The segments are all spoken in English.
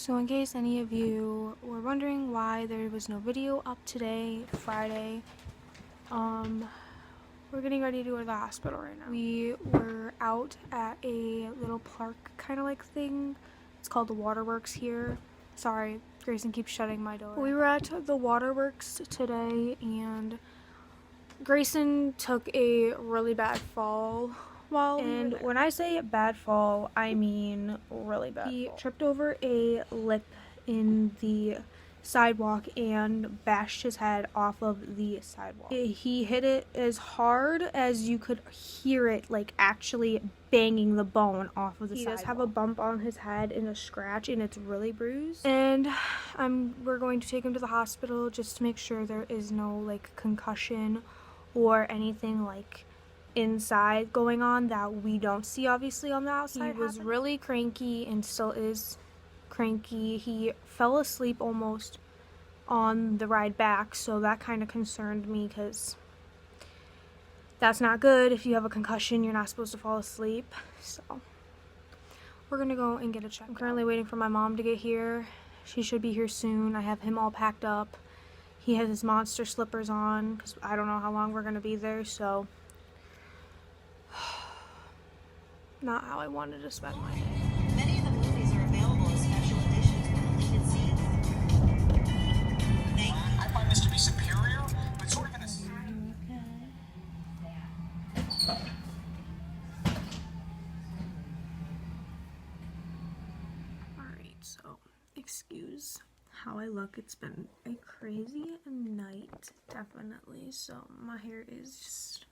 So in case any of you were wondering why there was no video up today, Friday, we're getting ready to go to the hospital right now. We were out at a little park kind of like thing. It's called the Waterworks here. Sorry, Grayson keeps shutting my door. We were at the Waterworks today and Grayson took a really bad fall. And when I say bad fall, I mean really bad. He tripped over a lip in the sidewalk and bashed his head off of the sidewalk. He hit it as hard as you could hear it, like actually banging the bone off of the sidewalk. He does have a bump on his head and a scratch, and it's really bruised. And we're going to take him to the hospital just to make sure there is no like concussion or anything like inside going on that we don't see obviously on the outside. He was really cranky and still is cranky. He fell asleep almost on the ride back, so that kind of concerned me because that's not good. If you have a concussion, you're not supposed to fall asleep. So we're gonna go and get a check. I'm currently waiting for my mom to get here. She should be here soon. I have him all packed up. He has his monster slippers on because I don't know how long we're gonna be there, so not how I wanted to spend my day. Many of the movies are available as special editions with deleted scenes. I find this to be superior, but sort of in a... Alright, so excuse how I look. It's been a crazy night, definitely. So my hair is just,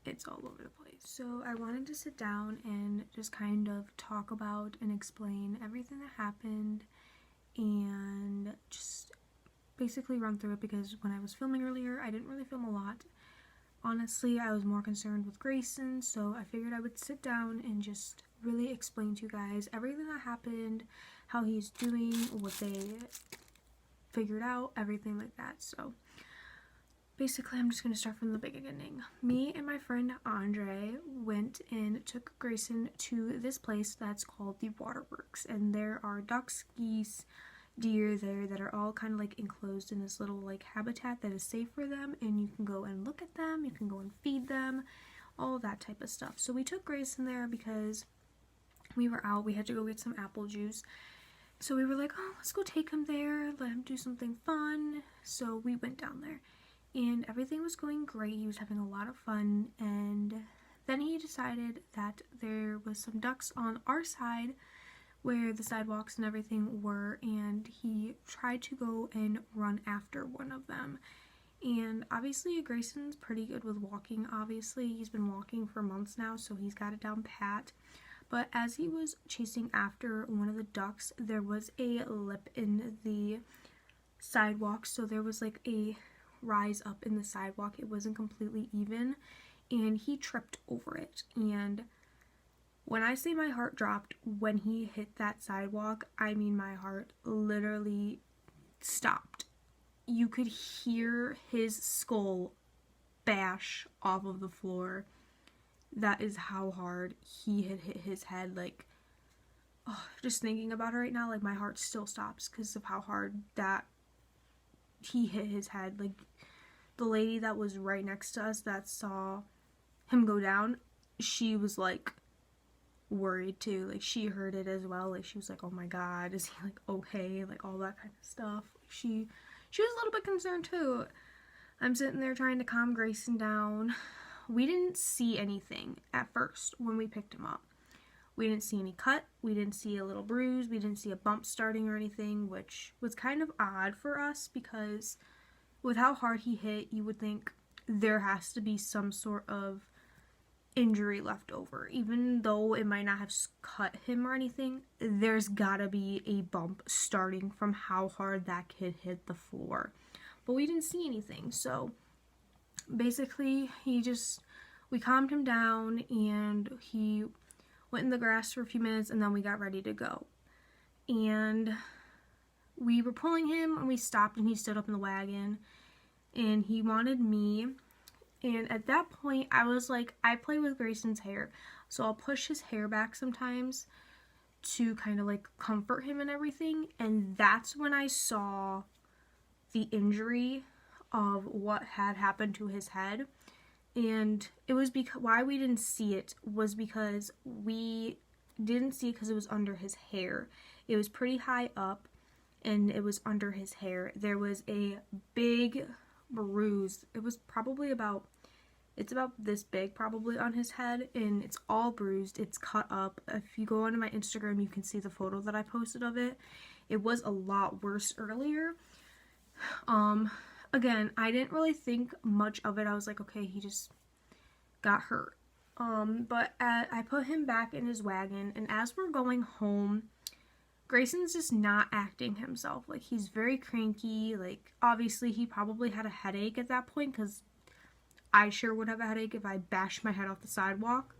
it's all over the place. So I wanted to sit down and just kind of talk about and explain everything that happened and just basically run through it, because when I was filming earlier, I didn't really film a lot. Honestly, I was more concerned with Grayson, so I figured I would sit down and just really explain to you guys everything that happened, how he's doing, what they figured out, everything like that. So basically, I'm just going to start from the beginning. Me and my friend Andre went and took Grayson to this place that's called the Waterworks, and there are ducks, geese, deer there that are all kind of like enclosed in this little like habitat that is safe for them, and you can go and look at them, you can go and feed them, all of that type of stuff. So we took Grayson there because we were out, we had to go get some apple juice. So we were like, oh, let's go take him there, let him do something fun. So we went down there. And everything was going great. He was having a lot of fun, and then he decided that there was some ducks on our side where the sidewalks and everything were, and he tried to go and run after one of them. And obviously Grayson's pretty good with walking. Obviously he's been walking for months now, so he's got it down pat. But as he was chasing after one of the ducks, there was a lip in the sidewalk, so there was like a rise up in the sidewalk. It wasn't completely even, and he tripped over it. And when I say my heart dropped when he hit that sidewalk, I mean my heart literally stopped. You could hear his skull bash off of the floor. That is how hard he had hit his head. Like, oh, just thinking about it right now, like my heart still stops because of how hard that he hit his head. Like, the lady that was right next to us that saw him go down, she was like worried too. Like, she heard it as well. Like, she was like, oh my god, is he like okay, like all that kind of stuff. She was a little bit concerned too. I'm sitting there trying to calm Grayson down. We didn't see anything at first when we picked him up. We didn't see any cut, we didn't see a little bruise, we didn't see a bump starting or anything, which was kind of odd for us because with how hard he hit, you would think there has to be some sort of injury left over. Even though it might not have cut him or anything, there's gotta be a bump starting from how hard that kid hit the floor. But we didn't see anything, so basically we calmed him down and he went in the grass for a few minutes, and then we got ready to go. And we were pulling him, and we stopped, and he stood up in the wagon, and he wanted me. And at that point, I was like, I play with Grayson's hair, so I'll push his hair back sometimes to kind of like comfort him and everything. And that's when I saw the injury of what had happened to his head. And it was because why we didn't see it was because we didn't see it because it was under his hair. It was pretty high up and it was under his hair. There was a big bruise. It was probably about, it's about this big probably on his head, and it's all bruised. It's cut up. If you go onto my Instagram, you can see the photo that I posted of it. It was a lot worse earlier. Again, I didn't really think much of it. I was like, okay, he just got hurt. But I put him back in his wagon, and as we're going home, Grayson's just not acting himself. Like, he's very cranky. Like, obviously, he probably had a headache at that point, because I sure would have a headache if I bashed my head off the sidewalk.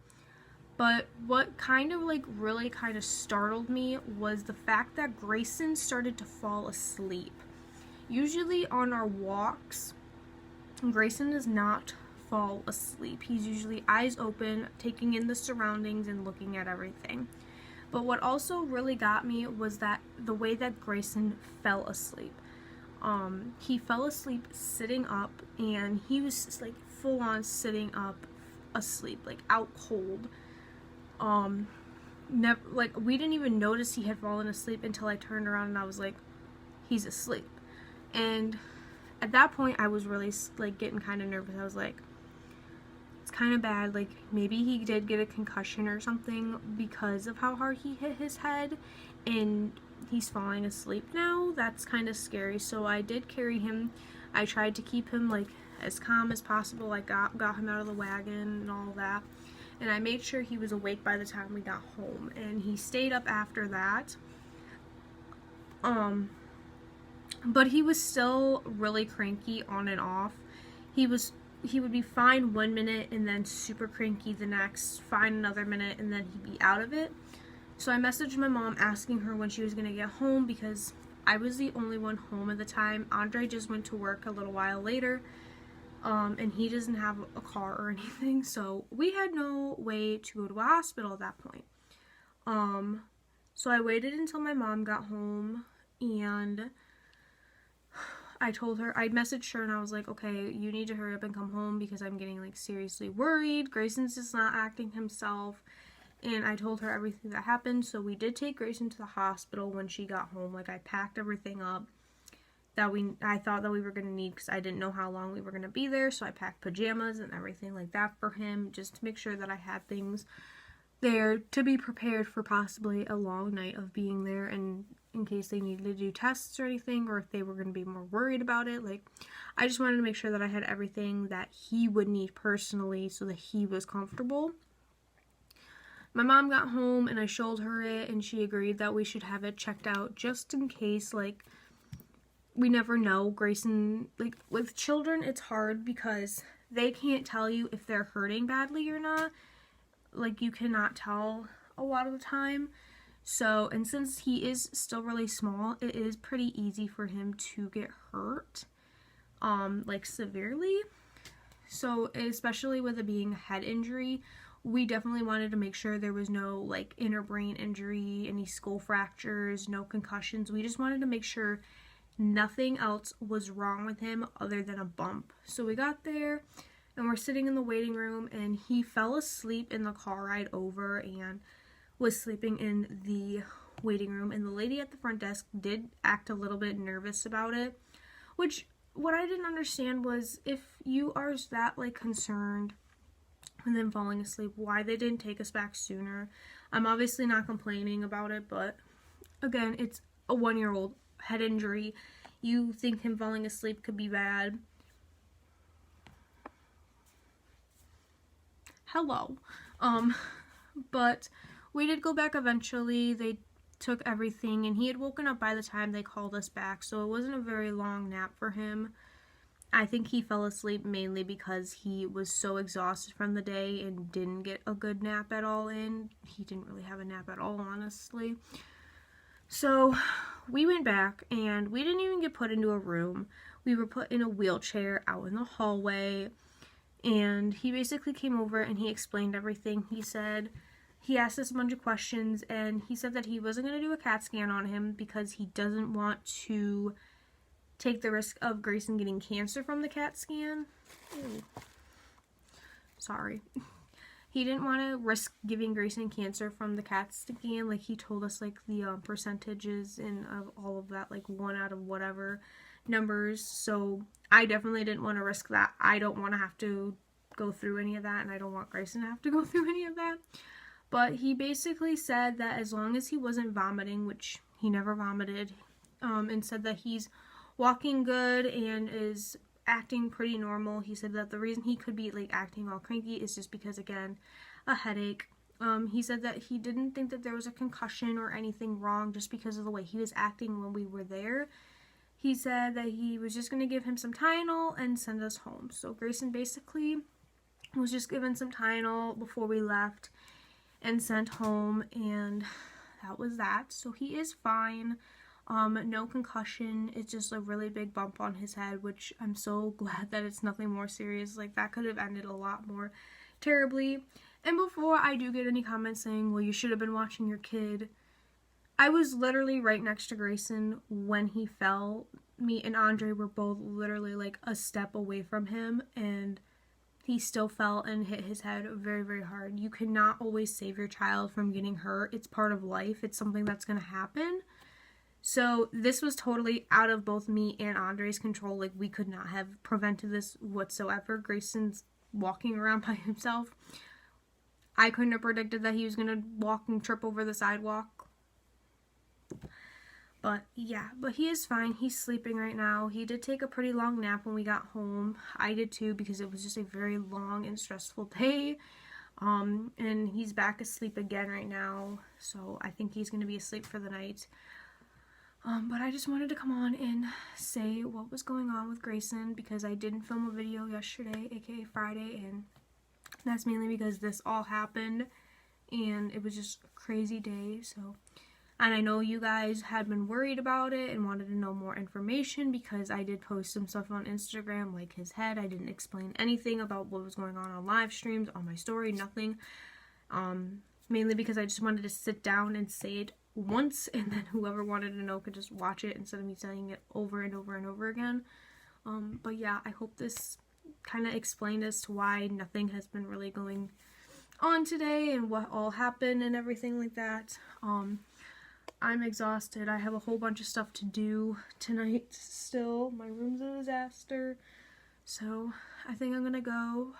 But what kind of, like, really kind of startled me was the fact that Greyson started to fall asleep. Usually on our walks, Greyson does not fall asleep. He's usually eyes open, taking in the surroundings and looking at everything. But what also really got me was that the way that Greyson fell asleep. He fell asleep sitting up, and he was just, like, full on sitting up asleep, like out cold. Like, we didn't even notice he had fallen asleep until I turned around and I was like, he's asleep. And at that point, I was really, like, getting kind of nervous. I was like, it's kind of bad. Like, maybe he did get a concussion or something because of how hard he hit his head, and he's falling asleep now. That's kind of scary. So I did carry him. I tried to keep him, like, as calm as possible. I got him out of the wagon and all that. And I made sure he was awake by the time we got home. And he stayed up after that. But he was still really cranky on and off. He would be fine 1 minute and then super cranky the next, fine another minute, and then he'd be out of it. So I messaged my mom asking her when she was going to get home, because I was the only one home at the time. Andre just went to work a little while later, and he doesn't have a car or anything, so we had no way to go to a hospital at that point. So I waited until my mom got home, and I told her, I messaged her and I was like, okay, you need to hurry up and come home because I'm getting, like, seriously worried. Grayson's just not acting himself. And I told her everything that happened. So we did take Grayson to the hospital when she got home. Like, I packed everything up that I thought that we were going to need, because I didn't know how long we were going to be there. So I packed pajamas and everything like that for him, just to make sure that I had things there to be prepared for possibly a long night of being there, and in case they needed to do tests or anything, or if they were going to be more worried about it. Like, I just wanted to make sure that I had everything that he would need personally so that he was comfortable. My mom got home and I showed her it, and she agreed that we should have it checked out just in case. Like, we never know. Greyson, like, with children, it's hard because they can't tell you if they're hurting badly or not. Like, you cannot tell a lot of the time. So, and since he is still really small, it is pretty easy for him to get hurt, like, severely. So, especially with it being a head injury, we definitely wanted to make sure there was no, like, inner brain injury, any skull fractures, no concussions. We just wanted to make sure nothing else was wrong with him other than a bump. So we got there, and we're sitting in the waiting room, and he fell asleep in the car ride over and was sleeping in the waiting room. And the lady at the front desk did act a little bit nervous about it, which, what I didn't understand was, if you are that, like, concerned with him falling asleep, why they didn't take us back sooner. I'm obviously not complaining about it, but again, it's a 1-year-old head injury. You think him falling asleep could be bad. Hello. But we did go back eventually. They took everything, and he had woken up by the time they called us back, so it wasn't a very long nap for him. I think he fell asleep mainly because he was so exhausted from the day and didn't get a good nap at all in. He didn't really have a nap at all, honestly. So we went back, and we didn't even get put into a room. We were put in a wheelchair out in the hallway, and he basically came over and he explained everything. He said he asked us a bunch of questions, and he said that he wasn't going to do a CAT scan on him because he doesn't want to take the risk of Greyson getting cancer from the CAT scan. Ooh. Sorry. He didn't want to risk giving Greyson cancer from the CAT scan. Like, he told us, like, the percentages and of all of that, like, 1 out of whatever numbers. So I definitely didn't want to risk that. I don't want to have to go through any of that, and I don't want Greyson to have to go through any of that. But he basically said that as long as he wasn't vomiting, which he never vomited, and said that he's walking good and is acting pretty normal. He said that the reason he could be, like, acting all cranky is just because, again, a headache. He said that he didn't think that there was a concussion or anything wrong just because of the way he was acting when we were there. He said that he was just going to give him some Tylenol and send us home. So Greyson basically was just given some Tylenol before we left and sent home, and that was that. So he is fine. No concussion. It's just a really big bump on his head, which I'm so glad that it's nothing more serious. Like, that could have ended a lot more terribly. And before I do get any comments saying, well, you should have been watching your kid, I was literally right next to Greyson when he fell. Me and Andre were both literally like a step away from him, and he still fell and hit his head very, very hard. You cannot always save your child from getting hurt. It's part of life. It's something that's going to happen. So this was totally out of both me and Andre's control. Like, we could not have prevented this whatsoever. Grayson's walking around by himself. I couldn't have predicted that he was going to walk and trip over the sidewalk. But yeah, but he is fine. He's sleeping right now. He did take a pretty long nap when we got home. I did too, because it was just a very long and stressful day. And he's back asleep again right now. So I think he's going to be asleep for the night. But I just wanted to come on and say what was going on with Greyson, because I didn't film a video yesterday, aka Friday, and that's mainly because this all happened, and it was just a crazy day. So, and I know you guys had been worried about it and wanted to know more information, because I did post some stuff on Instagram, like his head. I didn't explain anything about what was going on live streams, on my story, nothing. Mainly because I just wanted to sit down and say it once, and then whoever wanted to know could just watch it instead of me saying it over and over and over again. But yeah, I hope this kind of explained as to why nothing has been really going on today and what all happened and everything like that. I'm exhausted. I have a whole bunch of stuff to do tonight still. My room's a disaster. So I think I'm gonna go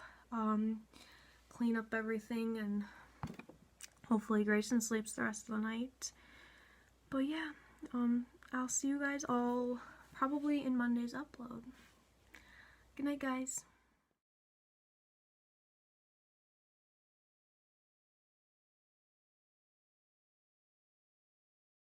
clean up everything, and hopefully Greyson sleeps the rest of the night. But yeah, I'll see you guys all probably in Monday's upload. Good night, guys.